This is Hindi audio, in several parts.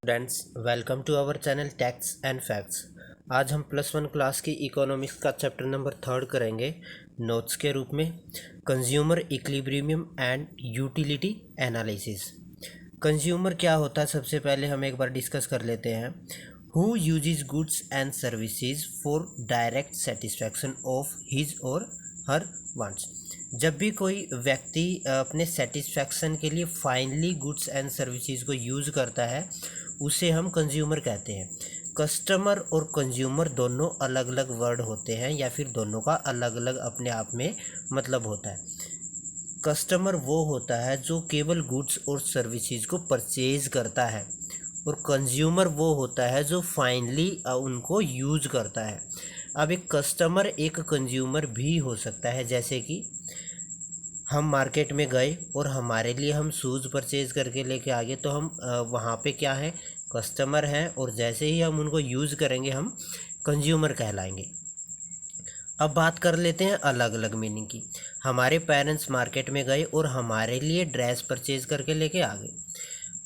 Friends, welcome to our channel tax and facts. आज हम +1 क्लास की इकोनॉमिक्स का चैप्टर नंबर 3 करेंगे नोट्स के रूप में, consumer equilibrium and utility analysis. Consumer क्या होता है, सबसे पहले हम एक बार डिस्कस कर लेते हैं। Who uses goods and services for direct satisfaction of his और हर वांट्स। जब भी कोई व्यक्ति अपने सेटिस्फैक्शन के लिए फाइनली गुड्स एंड सर्विसेज को यूज़ करता है, उसे हम कंज्यूमर कहते हैं। कस्टमर और कंज्यूमर दोनों अलग अलग वर्ड होते हैं, या फिर दोनों का अलग अलग अपने आप में मतलब होता है। कस्टमर वो होता है जो केवल गुड्स और सर्विसेज को परचेज करता है, और कंज्यूमर वो होता है जो फाइनली उनको यूज करता है। अब एक कस्टमर एक कंज्यूमर भी हो सकता है, जैसे कि हम मार्केट में गए और हमारे लिए हम शूज़ परचेज़ करके लेके आ गए, तो हम वहाँ पे क्या है, कस्टमर हैं, और जैसे ही हम उनको यूज़ करेंगे हम कंज्यूमर कहलाएंगे। अब बात कर लेते हैं अलग अलग मीनिंग की। हमारे पेरेंट्स मार्केट में गए और हमारे लिए ड्रेस परचेज़ करके लेके आ गए,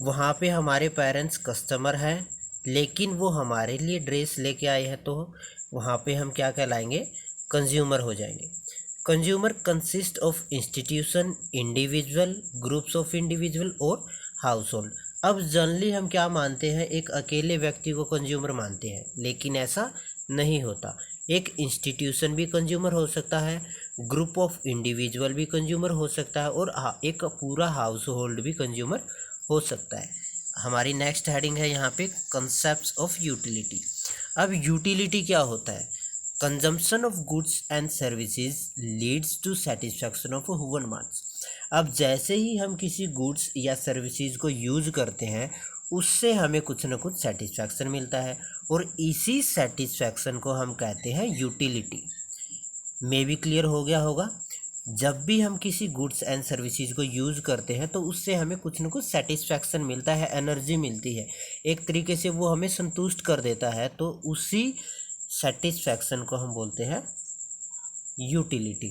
वहाँ पे हमारे पेरेंट्स कस्टमर हैं, लेकिन वो हमारे लिए ड्रेस लेके आए हैं, तो वहाँ पे हम क्या कहलाएंगे, कंज्यूमर हो जाएंगे। Consumer consist of institution, individual, groups of individual और हाउस होल्ड। अब जनरली हम क्या मानते हैं, एक अकेले व्यक्ति को कंज्यूमर मानते हैं, लेकिन ऐसा नहीं होता। एक इंस्टीट्यूशन भी कंज्यूमर हो सकता है, ग्रुप ऑफ इंडिविजुअल भी कंज्यूमर हो सकता है, और एक पूरा हाउस होल्ड भी कंज्यूमर हो सकता है। हमारी नेक्स्ट हेडिंग है यहाँ पे कंसेप्ट्स ऑफ यूटिलिटी। अब यूटिलिटी क्या होता है? Consumption of goods and services leads to satisfaction of human wants. अब जैसे ही हम किसी गुड्स या सर्विसेज को यूज करते हैं, उससे हमें कुछ ना कुछ सेटिस्फैक्शन मिलता है, और इसी सेटिस्फैक्शन को हम कहते हैं यूटिलिटी। मे भी क्लियर हो गया होगा। जब भी हम किसी गुड्स एंड सर्विसेज को यूज़ करते हैं, तो उससे हमें कुछ ना कुछ सेटिस्फैक्शन मिलता है, एनर्जी मिलती है, एक तरीके से वो हमें संतुष्ट कर देता है, तो उसी सेटिस्फैक्शन को हम बोलते हैं यूटिलिटी।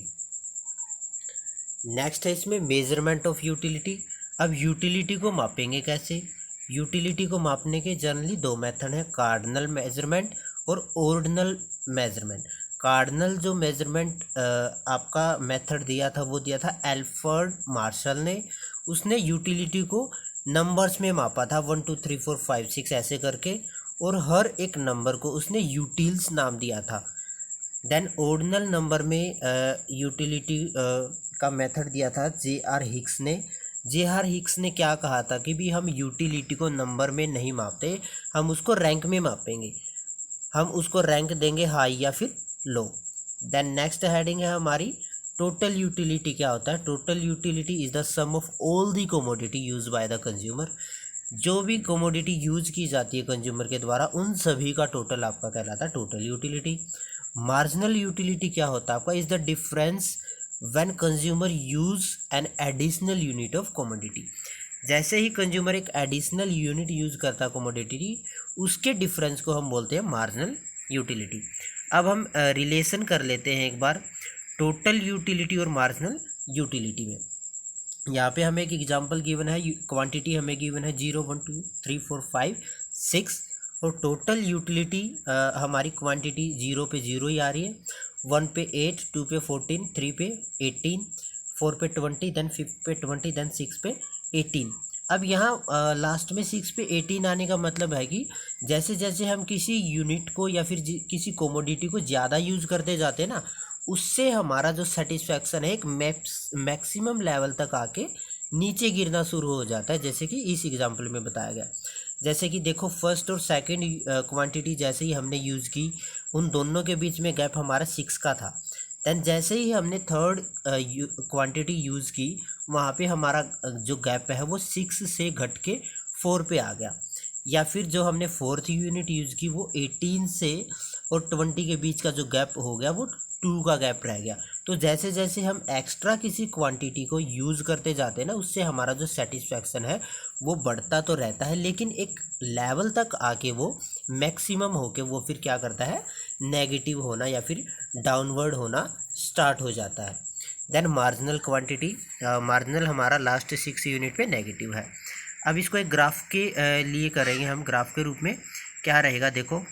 नेक्स्ट है इसमें मेजरमेंट ऑफ यूटिलिटी। अब यूटिलिटी को मापेंगे कैसे? यूटिलिटी को मापने के जनरली दो मेथड हैं, कार्डिनल मेजरमेंट और ऑर्डिनल मेजरमेंट। कार्डिनल जो मेजरमेंट आपका मेथड दिया था, वो दिया था एल्फ्रेड मार्शल ने। उसने यूटिलिटी को नंबर्स में मापा था, 1 2 3 4 5 6 ऐसे करके, और हर एक नंबर को उसने यूटिल्स नाम दिया था। देन ऑर्डिनल नंबर में यूटिलिटी का मेथड दिया था J.R. हिक्स ने। J.R. हिक्स ने क्या कहा था कि भी हम यूटिलिटी को नंबर में नहीं मापते, हम उसको रैंक में मापेंगे, हम उसको रैंक देंगे हाई या फिर लो। देन नेक्स्ट हेडिंग है हमारी टोटल यूटिलिटी। क्या होता है? Total utility is the sum of all the commodity use by the consumer. जो भी कमोडिटी यूज की जाती है कंज्यूमर के द्वारा, उन सभी का टोटल आपका कहलाता है टोटल यूटिलिटी। मार्जिनल यूटिलिटी क्या होता है आपका? Is the difference when consumer use an additional unit of commodity. जैसे ही कंज्यूमर एक एडिशनल यूनिट यूज करता है कमोडिटी, उसके डिफरेंस को हम बोलते हैं मार्जिनल यूटिलिटी। अब हम रिलेशन कर लेते हैं एक बार टोटल यूटिलिटी और मार्जिनल यूटिलिटी में। यहाँ पे हमें एक एग्जांपल गिवन है, क्वांटिटी हमें गिवन है 0 1 2 3 4 5 6, और टोटल यूटिलिटी हमारी क्वांटिटी 0 पे 0 ही आ रही है, 1 पे 8, 2 पे 14, 3 पे 18, 4 पे 20, देन 5 पे 20, देन 6 पे 18। अब यहाँ लास्ट में 6 पे 18 आने का मतलब है कि जैसे जैसे हम किसी यूनिट को या फिर किसी कोमोडिटी को ज़्यादा यूज़ करते जाते हैं ना, उससे हमारा जो सेटिस्फैक्शन है एक मैक्सिमम लेवल तक आके नीचे गिरना शुरू हो जाता है, जैसे कि इस एग्जांपल में बताया गया। जैसे कि देखो, फर्स्ट और सेकंड क्वांटिटी जैसे ही हमने यूज़ की, उन दोनों के बीच में गैप हमारा 6 का था। देन जैसे ही हमने थर्ड क्वांटिटी यूज़ की, वहाँ पे हमारा जो गैप है वो 6 से घट के 4 पे आ गया। या फिर जो हमने फोर्थ यूनिट यूज़ की, वो 18 से और 20 के बीच का जो गैप हो गया, वो 2 का गैप रह गया। तो जैसे जैसे हम एक्स्ट्रा किसी क्वांटिटी को यूज़ करते जाते हैं ना, उससे हमारा जो सेटिस्फैक्शन है वो बढ़ता तो रहता है, लेकिन एक लेवल तक आके वो मैक्सिमम होके वो फिर क्या करता है, नेगेटिव होना या फिर डाउनवर्ड होना स्टार्ट हो जाता है। देन मार्जिनल क्वांटिटी, मार्जिनल हमारा लास्ट 6 यूनिट पे नेगेटिव है। अब इसको एक ग्राफ के लिए करेंगे हम, ग्राफ के रूप में क्या रहेगा देखो।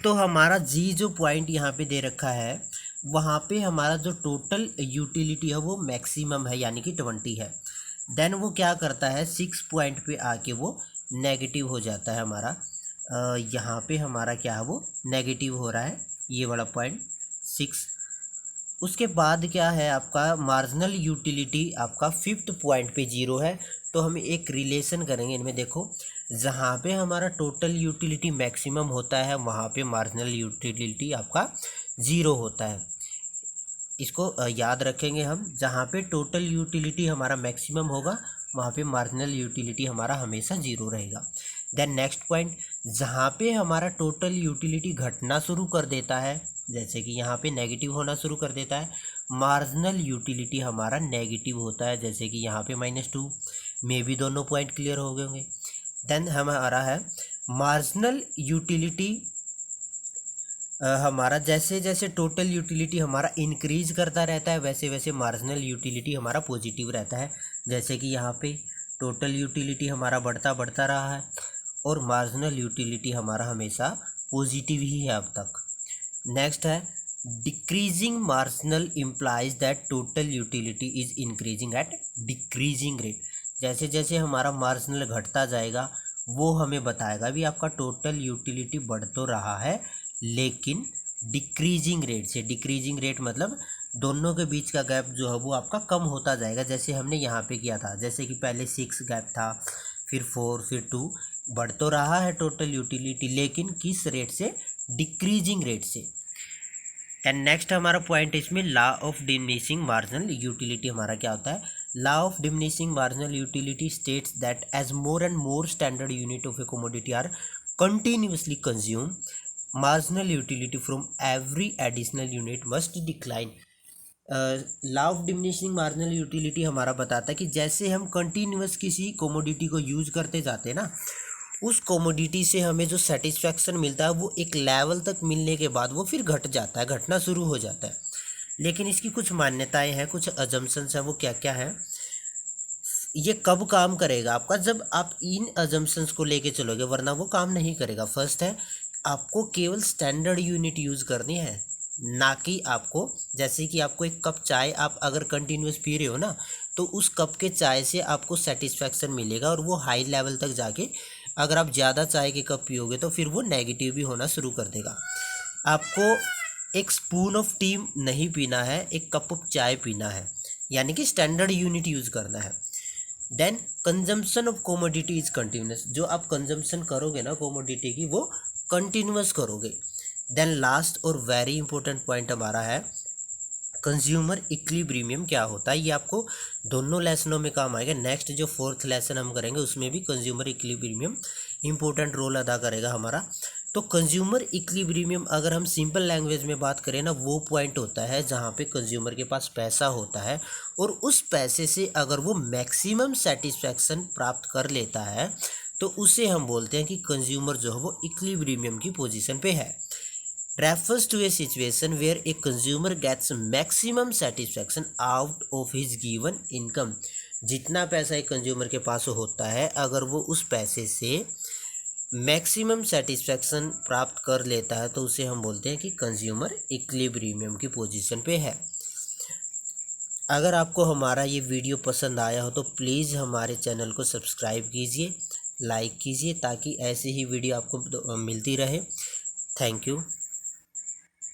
तो हमारा जी जो पॉइंट यहाँ पे दे रखा है वहाँ पे हमारा जो टोटल यूटिलिटी है वो मैक्सिमम है, यानी कि 20 है। देन वो क्या करता है 6 पॉइंट पे आके वो नेगेटिव हो जाता है हमारा। यहाँ पे हमारा क्या है वो नेगेटिव हो रहा है, ये वाला पॉइंट 6। उसके बाद क्या है आपका मार्जिनल यूटिलिटी आपका 5th पॉइंट पे 0 है। तो हम एक रिलेशन करेंगे इनमें, देखो जहाँ पे हमारा टोटल यूटिलिटी मैक्सिमम होता है वहाँ पे मार्जिनल यूटिलिटी आपका 0 होता है। इसको याद रखेंगे हम, जहाँ पे टोटल यूटिलिटी हमारा मैक्सिमम होगा वहाँ पे मार्जिनल यूटिलिटी हमारा हमेशा 0 रहेगा। देन नेक्स्ट पॉइंट, जहाँ पे हमारा टोटल यूटिलिटी घटना शुरू कर देता है, जैसे कि यहाँ पे नेगेटिव होना शुरू कर देता है, मार्जिनल यूटिलिटी हमारा नेगेटिव होता है, जैसे कि यहाँ पे -2 में भी दोनों पॉइंट क्लियर हो गए होंगे। देन हमारा है मार्जिनल यूटिलिटी हमारा जैसे जैसे टोटल यूटिलिटी हमारा इंक्रीज करता रहता है वैसे वैसे मार्जिनल यूटिलिटी हमारा पॉजिटिव रहता है। जैसे कि यहाँ पे टोटल यूटिलिटी हमारा बढ़ता बढ़ता रहा है और मार्जिनल यूटिलिटी हमारा हमेशा पॉजिटिव ही है अब तक। नेक्स्ट है decreasing marginal implies that total utility is increasing at decreasing rate. जैसे जैसे हमारा मार्जिनल घटता जाएगा वो हमें बताएगा भी आपका टोटल यूटिलिटी बढ़ तो रहा है लेकिन डिक्रीजिंग रेट से। डिक्रीजिंग रेट मतलब दोनों के बीच का गैप जो है वो आपका कम होता जाएगा, जैसे हमने यहाँ पे किया था। जैसे कि पहले 6 गैप था, फिर 4, फिर 2, बढ़ तो रहा है टोटल यूटिलिटी लेकिन किस रेट से, डिक्रीजिंग रेट से। एंड नेक्स्ट हमारा पॉइंट इसमें law of diminishing marginal utility हमारा क्या होता है। Law of diminishing marginal utility states that as more and more standard unit of a commodity are continuously consume marginal utility from every additional unit must decline. Law of diminishing marginal utility हमारा बताता है कि जैसे हम कंटिन्यूस किसी कोमोडिटी को यूज करते जाते हैं ना, उस कोमोडिटी से हमें जो सेटिस्फैक्शन मिलता है वो एक लेवल तक मिलने के बाद वो फिर घट जाता है, घटना शुरू हो जाता है। लेकिन इसकी कुछ मान्यताएं हैं, कुछ अजम्पशंस हैं, वो क्या क्या है। ये कब काम करेगा आपका, जब आप इन अजम्पशंस को लेके चलोगे, वरना वो काम नहीं करेगा। फर्स्ट है आपको केवल स्टैंडर्ड यूनिट यूज़ करनी है, ना कि आपको, जैसे कि आपको एक कप चाय आप अगर कंटिन्यूस पी रहे हो ना, तो उस कप के चाय से आपको सेटिस्फैक्शन मिलेगा और वो हाई लेवल तक जाके अगर आप ज़्यादा चाय के कप पियोगे तो फिर वो नेगेटिव भी होना शुरू कर देगा। आपको एक स्पून ऑफ टी नहीं पीना है, एक कप ऑफ चाय पीना है, यानी कि स्टैंडर्ड यूनिट यूज़ करना है। Then consumption of commodity is continuous, जो आप कंजम्पशन करोगे ना कोमोडिटी की वो कंटिन्यूस करोगे। देन लास्ट और वेरी इंपॉर्टेंट पॉइंट हमारा है कंज्यूमर इक्विलिब्रियम क्या होता है। ये आपको दोनों लेसनों में काम आएगा। नेक्स्ट जो 4th लेसन हम करेंगे उसमें भी कंज्यूमर इक्विलिब्रियम इंपॉर्टेंट रोल अदा करेगा हमारा। तो कंज्यूमर इक्विलिब्रियम अगर हम सिंपल लैंग्वेज में बात करें ना, वो पॉइंट होता है जहाँ पे कंज्यूमर के पास पैसा होता है और उस पैसे से अगर वो मैक्सिमम सेटिस्फैक्शन प्राप्त कर लेता है तो उसे हम बोलते हैं कि कंज्यूमर जो है वो इक्विलिब्रियम की पोजीशन पे है। Refers to a situation where a consumer gets maximum satisfaction out of his given income. जितना पैसा एक कंज्यूमर के पास होता है, अगर वो उस पैसे से मैक्सिमम सेटिस्फैक्शन प्राप्त कर लेता है तो उसे हम बोलते हैं कि कंज्यूमर इक्विलिब्रियम की पोजीशन पे है। अगर आपको हमारा ये वीडियो पसंद आया हो तो प्लीज़ हमारे चैनल को सब्सक्राइब कीजिए, लाइक कीजिए, ताकि ऐसे ही वीडियो आपको मिलती रहे। Thank you.